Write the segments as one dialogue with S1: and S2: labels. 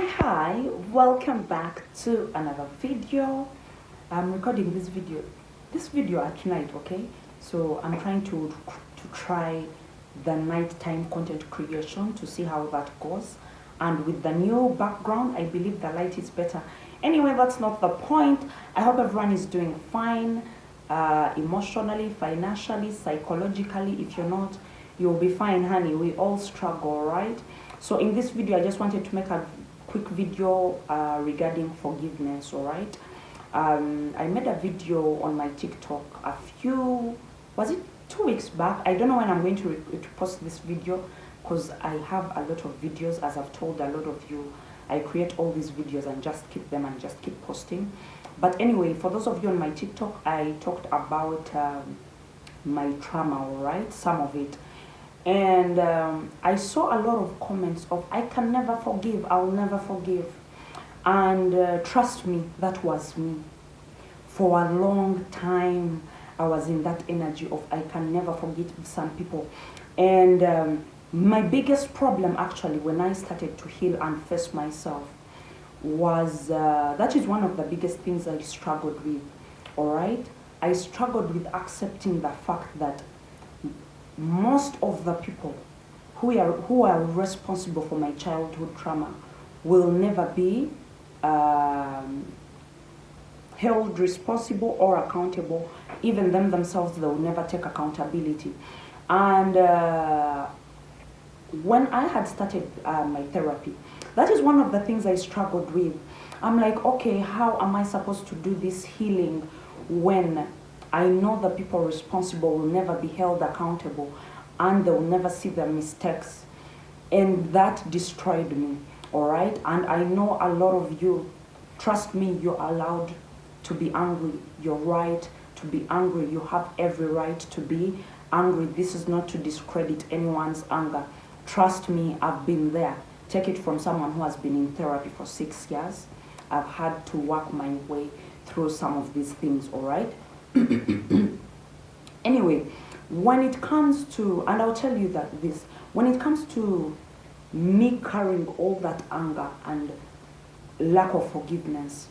S1: Hi, welcome back to another video. I'm recording this video at night, okay? So I'm trying to try the nighttime content creation to see how that goes. And with the new background, I believe the light is better. Anyway, that's not the point. I hope everyone is doing fine, emotionally, financially, psychologically. If you're not, you'll be fine, honey. We all struggle, right? So in this video, I just wanted to make a quick video regarding forgiveness, all right? I made a video on my TikTok was it 2 weeks back? I don't know when I'm going to post this video because I have a lot of videos, as I've told a lot of you. I create all these videos and just keep them and just keep posting. But anyway, for those of you on my TikTok, I talked about my trauma, all right? Some of it. And I saw a lot of comments of, I can never forgive, I'll never forgive. And trust me, that was me. For a long time, I was in that energy of, I can never forgive some people. And my biggest problem actually, when I started to heal and face myself, was, that is one of the biggest things I struggled with, all right? I struggled with accepting the fact that most of the people who are responsible for my childhood trauma will never be held responsible or accountable. Even them themselves, they will never take accountability. And when I had started my therapy, that is one of the things I struggled with. I'm like, okay, how am I supposed to do this healing when I know the people responsible will never be held accountable and they will never see their mistakes? And that destroyed me, all right? And I know a lot of you, trust me, you're allowed to be angry. You're right to be angry. You have every right to be angry. This is not to discredit anyone's anger. Trust me, I've been there. Take it from someone who has been in therapy for 6 years. I've had to work my way through some of these things, all right? Anyway, when it comes to, and I'll tell you that this, when it comes to me carrying all that anger and lack of forgiveness,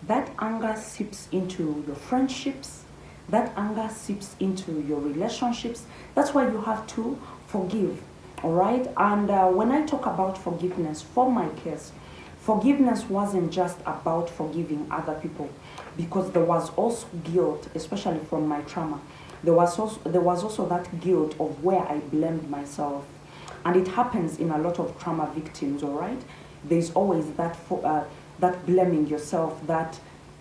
S1: that anger seeps into your friendships, that anger seeps into your relationships. That's why you have to forgive, all right? And when I talk about forgiveness, for my case, forgiveness wasn't just about forgiving other people, because there was also guilt, especially from my trauma. There was also that guilt of where I blamed myself. And it happens in a lot of trauma victims, all right? There's always that that blaming yourself, that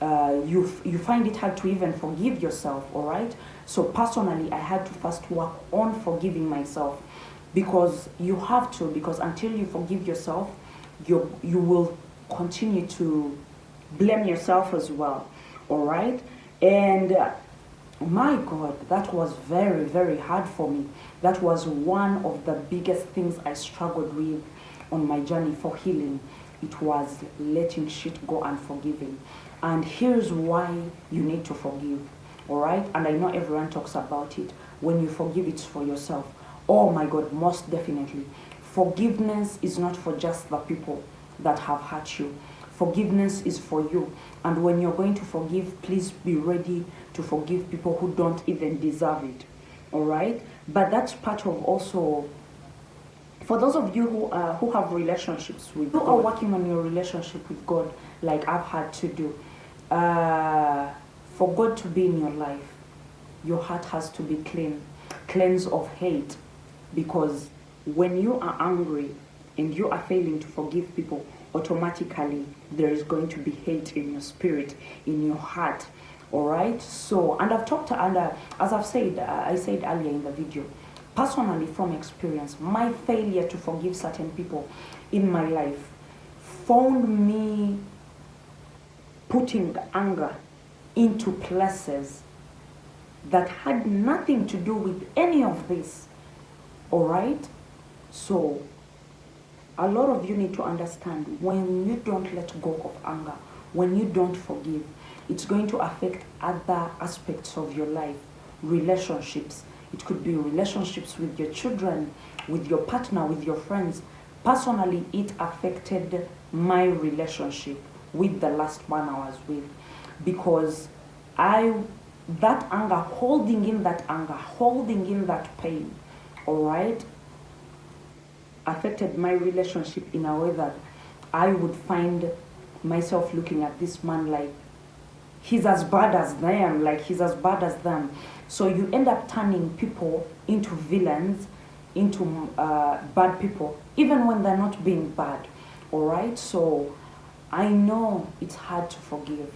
S1: you find it hard to even forgive yourself, all right? So personally, I had to first work on forgiving myself, because you have to, because until you forgive yourself, you will continue to blame yourself as well, all right? And my God, that was very, very hard for me. That was one of the biggest things I struggled with on my journey for healing. It was letting shit go and forgiving. And here's why you need to forgive, all right? And I know everyone talks about it. When you forgive, it's for yourself. Oh my God, most definitely. Forgiveness is not for just the people that have hurt you. Forgiveness is for you. And when you're going to forgive, please be ready to forgive people who don't even deserve it, all right? But that's part of also, for those of you who have relationships with God, who are working on your relationship with God, like I've had to do, for God to be in your life, your heart has to be clean, cleansed of hate. Because when you are angry and you are failing to forgive people, automatically there is going to be hate in your spirit, in your heart, all right? So, and I've talked, and as I've said, I said earlier in the video, personally from experience, my failure to forgive certain people in my life found me putting anger into places that had nothing to do with any of this, all right? So a lot of you need to understand, when you don't let go of anger, when you don't forgive, it's going to affect other aspects of your life, relationships. It could be relationships with your children, with your partner, with your friends, Personally, it affected my relationship with the last one I was with, because that anger, holding in that anger, holding in that pain, all right, affected my relationship in a way that I would find myself looking at this man like he's as bad as them, like he's as bad as them. So you end up turning people into villains, into bad people, even when they're not being bad, all right? So I know it's hard to forgive,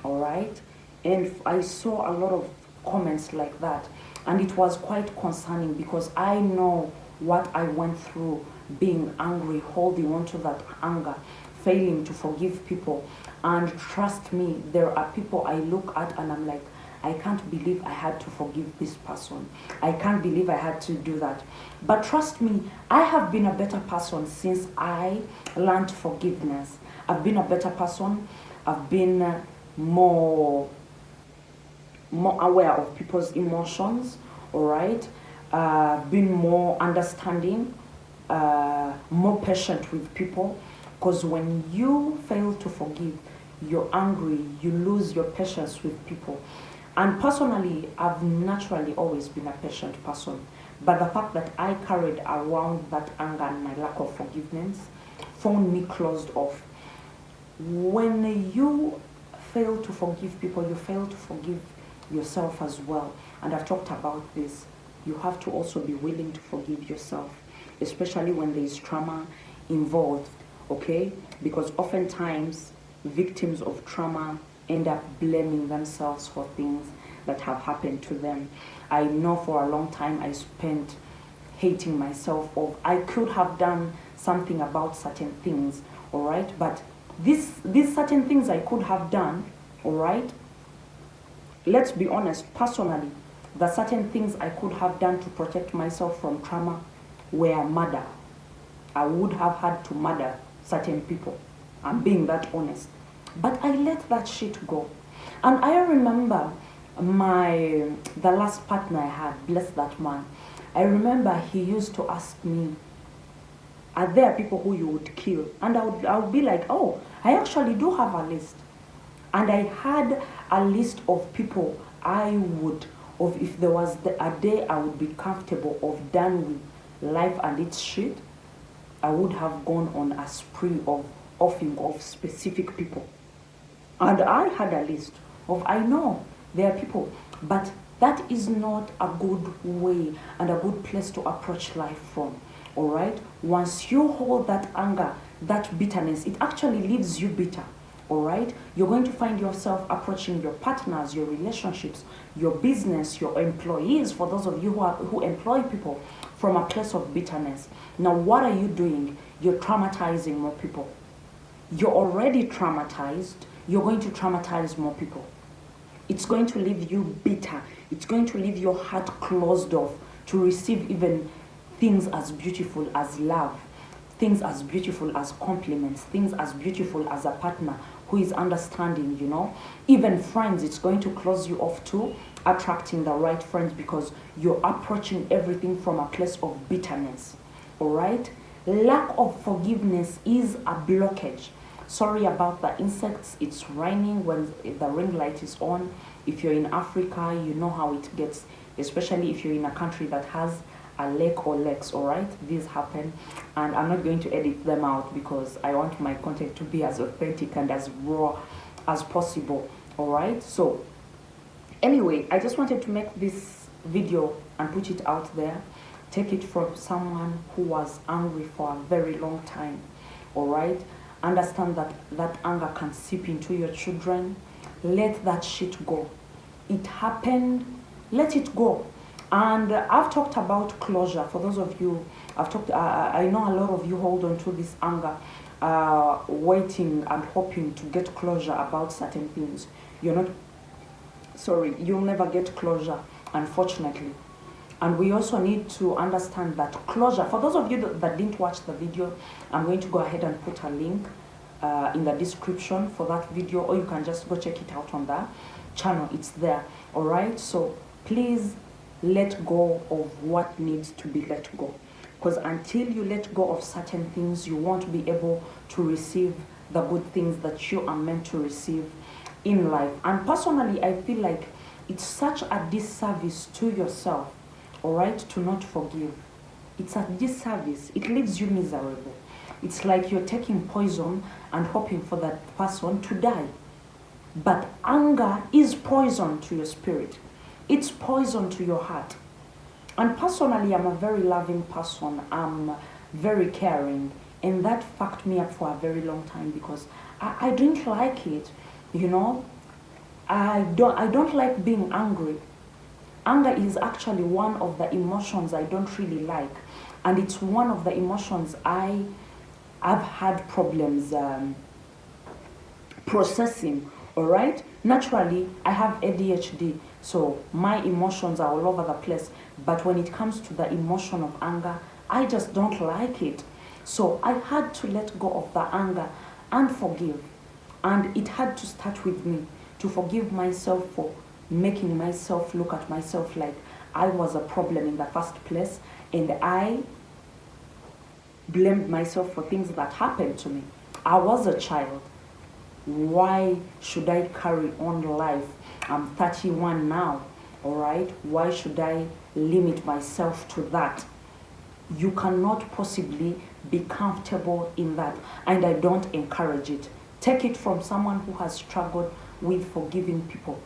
S1: all right? And I saw a lot of comments like that, and it was quite concerning because I know what I went through being angry, holding on to that anger, failing to forgive people. And trust me, there are people I look at and I'm like, I can't believe I had to forgive this person. I can't believe I had to do that. But trust me, I have been a better person since I learned forgiveness. I've been a better person. I've been more aware of people's emotions, all right? Been more understanding, more patient with people. Because when you fail to forgive, you're angry, you lose your patience with people. And personally, I've naturally always been a patient person. But the fact that I carried around that anger and my lack of forgiveness found me closed off. When you fail to forgive people, you fail to forgive yourself as well. And I've talked about this. You have to also be willing to forgive yourself, especially when there is trauma involved, okay? Because oftentimes, victims of trauma end up blaming themselves for things that have happened to them. I know for a long time I spent hating myself of I could have done something about certain things, all right? But these certain things I could have done, all right? Let's be honest, personally, the certain things I could have done to protect myself from trauma were murder. I would have had to murder certain people. I'm being that honest. But I let that shit go. And I remember the last partner I had, bless that man, I remember he used to ask me, are there people who you would kill? And I would be like, oh, I actually do have a list. And I had a list of people if there was a day I would be comfortable of done with life and its shit, I would have gone on a spree of offing of specific people. And I had a list of, I know there are people, but that is not a good way and a good place to approach life from, all right? Once you hold that anger, that bitterness, it actually leaves you bitter, all right? You're going to find yourself approaching your partners, your relationships, your business, your employees, for those of you who employ people, from a place of bitterness. Now, what are you doing? You're traumatizing more people. You're already traumatized. You're going to traumatize more people. It's going to leave you bitter. It's going to leave your heart closed off to receive even things as beautiful as love, things as beautiful as compliments, things as beautiful as a partner who is understanding, you know. Even friends, it's going to close you off to attracting the right friends because you're approaching everything from a place of bitterness, all right? Lack of forgiveness is a blockage. Sorry about the insects. It's raining when the ring light is on. If you're in Africa, you know how it gets, especially if you're in a country that has a lake or lakes, all right? These happen, and I'm not going to edit them out because I want my content to be as authentic and as raw as possible, all right? So anyway, I just wanted to make this video and put it out there. Take it from someone who was angry for a very long time, all right? Understand that that anger can seep into your children. Let that shit go. It happened. Let it go. And I've talked about closure. For those of you, I know a lot of you hold on to this anger, waiting and hoping to get closure about certain things. You'll never get closure, unfortunately. And we also need to understand that closure, for those of you that didn't watch the video, I'm going to go ahead and put a link in the description for that video, or you can just go check it out on the channel. It's there, all right? So please let go of what needs to be let go. Because until you let go of certain things, you won't be able to receive the good things that you are meant to receive in life. And personally, I feel like it's such a disservice to yourself, all right, to not forgive. It's a disservice. It leaves you miserable. It's like you're taking poison and hoping for that person to die. But anger is poison to your spirit. It's poison to your heart. And personally, I'm a very loving person. I'm very caring. And that fucked me up for a very long time because I didn't like it. You know, I don't like being angry. Anger is actually one of the emotions I don't really like. And it's one of the emotions I've had problems processing, all right? Naturally, I have ADHD, so my emotions are all over the place. But when it comes to the emotion of anger, I just don't like it. So I had to let go of the anger and forgive. And it had to start with me, to forgive myself for making myself look at myself like I was a problem in the first place, and I blamed myself for things that happened to me. I was a child. Why should I carry on life? I'm 31 now, all right? Why should I limit myself to that? You cannot possibly be comfortable in that, and I don't encourage it. Take it from someone who has struggled with forgiving people,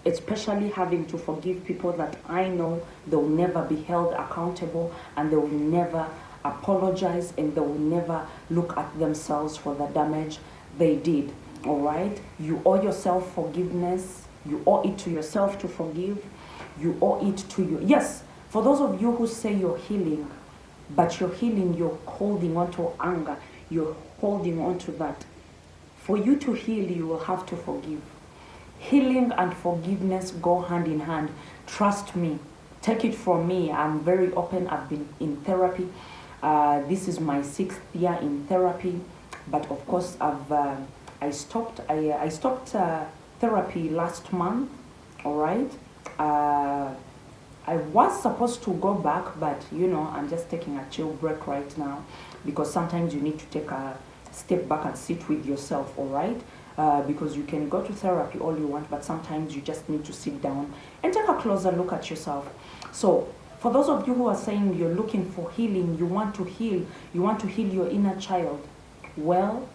S1: especially having to forgive people that I know they will never be held accountable, and they will never apologize, and they will never look at themselves for the damage they did. All right, you owe yourself forgiveness. You owe it to yourself to forgive. You owe it to you. Yes, for those of you who say you're healing, but you're healing, you're holding on to anger, you're holding on to that. For you to heal, you will have to forgive. Healing and forgiveness go hand in hand. Trust me. Take it from me. I'm very open. I've been in therapy. This is my 6th year in therapy, but of course I stopped therapy last month. All right. I was supposed to go back, but you know, I'm just taking a chill break right now, because sometimes you need to take a step back and sit with yourself. All right. Because you can go to therapy all you want, but sometimes you just need to sit down and take a closer look at yourself. So for those of you who are saying you're looking for healing, you want to heal your inner child, well,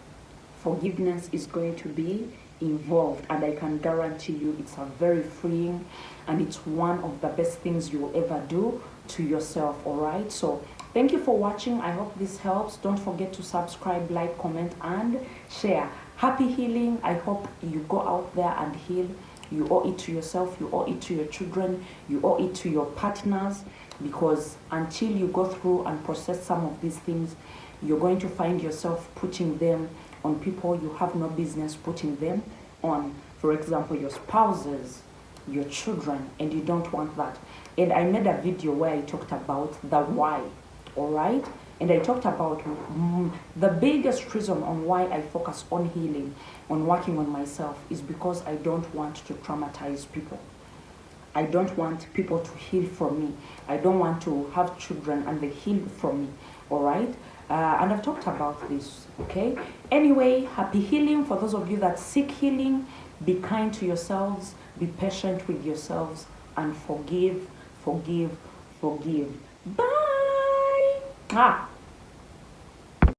S1: forgiveness is going to be involved, and I can guarantee you it's a very freeing, and it's one of the best things you will ever do to yourself. All right, so thank you for watching. I hope this helps. Don't forget to subscribe, like, comment, and share. Happy healing. I hope you go out there and heal. You owe it to yourself, you owe it to your children, you owe it to your partners, because until you go through and process some of these things, you're going to find yourself putting them on people you have no business putting them on. For example, your spouses, your children, and you don't want that. And I made a video where I talked about the why, all right? And I talked about the biggest reason on why I focus on healing, on working on myself, is because I don't want to traumatize people. I don't want people to heal from me. I don't want to have children and they heal from me, all right? And I've talked about this, okay? Anyway, happy healing. For those of you that seek healing, be kind to yourselves, be patient with yourselves, and forgive, forgive, forgive. Bye! Ah.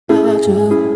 S1: I do.